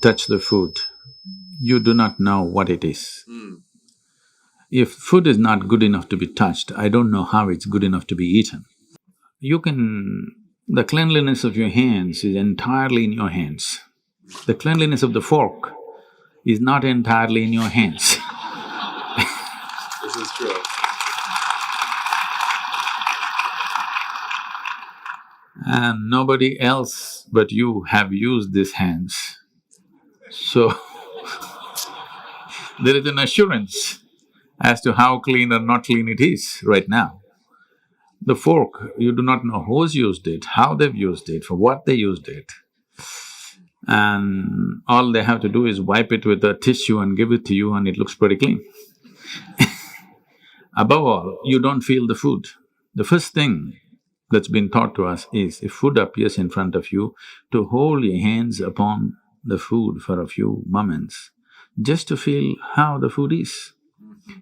touch the food, you do not know what it is. If food is not good enough to be touched, I don't know how it's good enough to be eaten. You can… the cleanliness of your hands is entirely in your hands. The cleanliness of the fork is not entirely in your hands. This is true. And nobody else but you have used these hands. So, there is an assurance as to how clean or not clean it is right now. The fork, you do not know who's used it, how they've used it, for what they used it. And all they have to do is wipe it with a tissue and give it to you and it looks pretty clean. Above all, you don't feel the food. The first thing that's been taught to us is, if food appears in front of you, to hold your hands upon the food for a few moments, just to feel how the food is.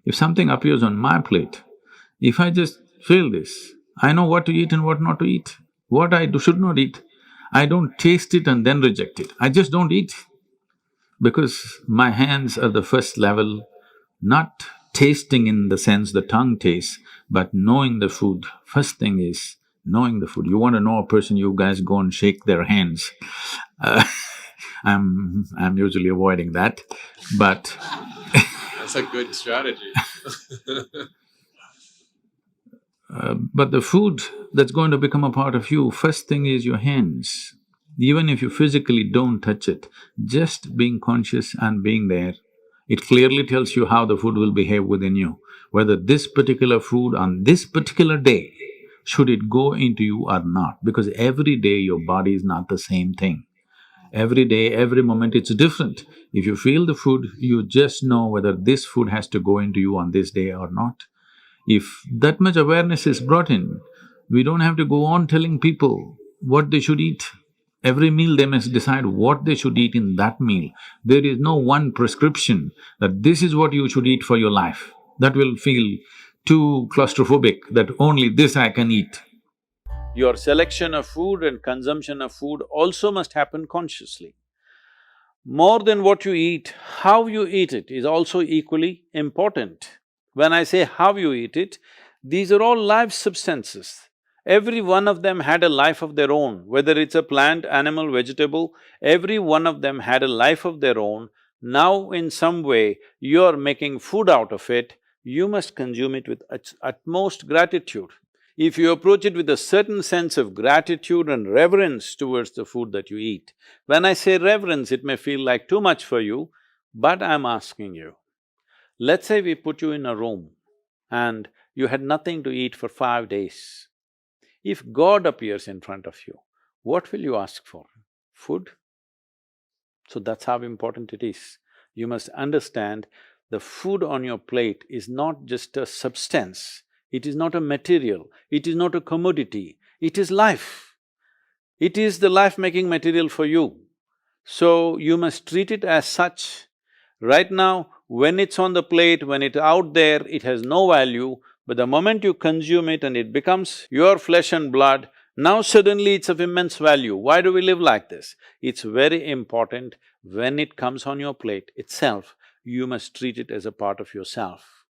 If something appears on my plate, if I just feel this, I know what to eat and what not to eat, what should not eat. I don't taste it and then reject it, I just don't eat. Because my hands are the first level, not tasting in the sense the tongue tastes, but knowing the food. First thing is knowing the food. You want to know a person, you guys go and shake their hands. I'm usually avoiding that, but That's a good strategy. But the food that's going to become a part of you, first thing is your hands. Even if you physically don't touch it, just being conscious and being there, it clearly tells you how the food will behave within you. Whether this particular food on this particular day, should it go into you or not, because every day your body is not the same thing. Every day, every moment it's different. If you feel the food, you just know whether this food has to go into you on this day or not. If that much awareness is brought in, we don't have to go on telling people what they should eat. Every meal they must decide what they should eat in that meal. There is no one prescription that this is what you should eat for your life. That will feel too claustrophobic, that only this I can eat. Your selection of food and consumption of food also must happen consciously. More than what you eat, how you eat it is also equally important. When I say how you eat it, these are all live substances. Every one of them had a life of their own, whether it's a plant, animal, vegetable, every one of them had a life of their own. Now in some way, you're making food out of it, you must consume it with utmost gratitude. If you approach it with a certain sense of gratitude and reverence towards the food that you eat, when I say reverence, it may feel like too much for you, but I'm asking you, let's say we put you in a room and you had nothing to eat for 5 days. If God appears in front of you, what will you ask for? Food? So that's how important it is. You must understand the food on your plate is not just a substance, it is not a material, it is not a commodity, it is life. It is the life-making material for you. So you must treat it as such. Right now, when it's on the plate, when it's out there, it has no value, but the moment you consume it and it becomes your flesh and blood, now suddenly it's of immense value. Why do we live like this? It's very important, when it comes on your plate itself, you must treat it as a part of yourself.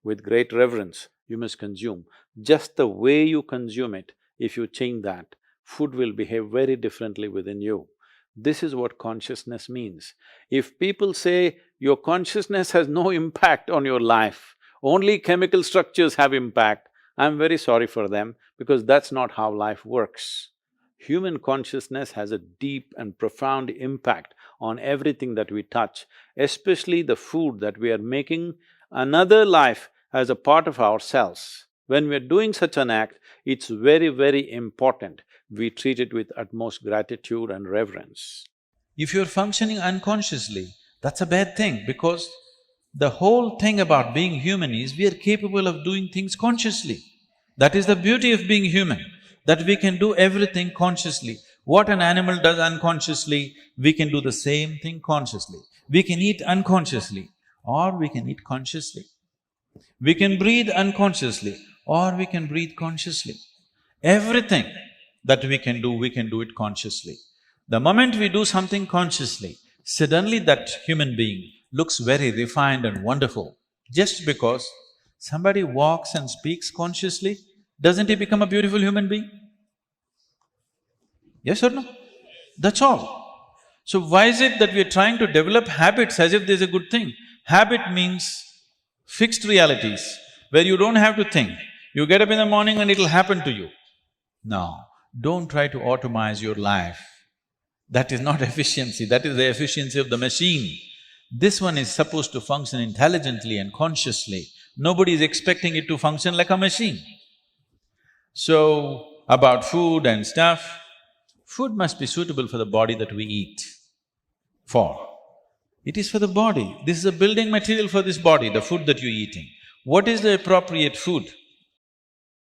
With great reverence, you must consume. Just the way you consume it, if you change that, food will behave very differently within you. This is what consciousness means. If people say your consciousness has no impact on your life, only chemical structures have impact, I'm very sorry for them, because that's not how life works. Human consciousness has a deep and profound impact on everything that we touch, especially the food that we are making another life as a part of ourselves. When we're doing such an act, it's very, very important we treat it with utmost gratitude and reverence. If you're functioning unconsciously, that's a bad thing, because the whole thing about being human is we are capable of doing things consciously. That is the beauty of being human, that we can do everything consciously. What an animal does unconsciously, we can do the same thing consciously. We can eat unconsciously, or we can eat consciously. We can breathe unconsciously, or we can breathe consciously. Everything that we can do it consciously. The moment we do something consciously, Suddenly that human being looks very refined and wonderful. Just because somebody walks and speaks consciously, doesn't he become a beautiful human being? Yes or no? That's all. So why is it that we are trying to develop habits as if there's a good thing? Habit means fixed realities where you don't have to think. You get up in the morning and it'll happen to you. No, don't try to automize your life. That is not efficiency, that is the efficiency of the machine. This one is supposed to function intelligently and consciously. Nobody is expecting it to function like a machine. So, about food and stuff, food must be suitable for the body that we eat for. It is for the body. This is a building material for this body, the food that you're eating. What is the appropriate food?